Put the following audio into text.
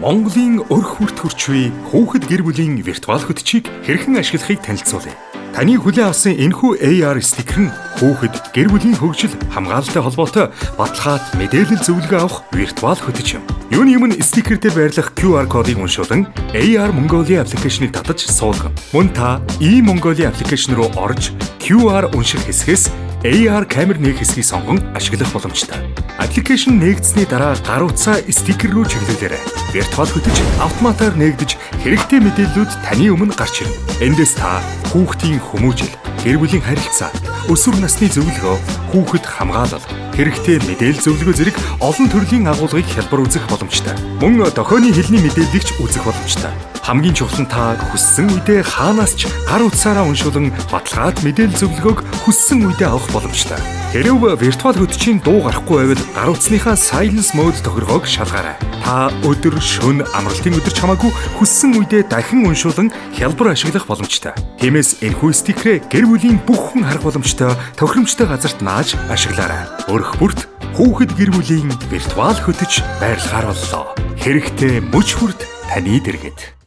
Монголын өрх хүрт хүрчвээ хүүхэд гэр бүлийн виртуал хөтчийг хэрхэн ашиглахыг танилцуулъя. Таны хүлээн авсан энэхүү AR стикер нь хүүхэд гэр бүлийн хөгжил хамгаалалтай холбоотой баталгаат мэдээлэл зөвлөгөө авах виртуал хөтөч юм. Юуны өмнө стикер дээр байрлах QR кодыг уншуулан AR Mongolia аппликейшнийг татаж суулгана. Мөн та eMongolia аппликейшн руу орж QR унших хэсгээс AR камер нээх хэсгийг сонгон ашиглах боломжтой. Аппликейшн нээгдсэний дараа гар утсаа стикер рүү чиглүүлээрэй. Виртуал хөтөч автоматар нээгдэж хэрэгтэй мэдээллүүд таны өмнө гарч ирнэ. Эндээс та хүүхдийн хүмүүжил, гэр бүлийн харилцаа, өсвөр насны зөвлөгөө, хүүхэд хамгаалал, хэрэгтэй мэдээлэл зөвлөгөө зэрэг олон төрлийн агуулгыг хялбар үзэх боломжтой. Мөн дохионы хэлний мэдээллийг ч үзэх боломжтой. Хамгийн чухал нь та хүссэн үедээ хаанаас ч гар утсаараа уншуулан баталгаат мэдээлэл зөвлөгөөг хүссэн үедээ авах боломжтой. Хэрв виртуал хөтчийн дуу гарахгүй байвал гар утасныхаа silence mode тохиргоог шалгаарай. Та өдөр, шөнө, амралтын өдөр ч хамаагүй хүссэн үедээ дахин уншуулан хялбар ашиглах боломжтой. Тиймээс энэхүү стикерээ гэр бүлийн бүх хүн харах боломжтой тохиромжтой газарт нааж ашиглаарай. Өрх бүрт хүүхэд гэр бүлийн виртуал хөтөч байрлахаар боллоо. Хэрэгтэй мөч хүрт таны дэргэд.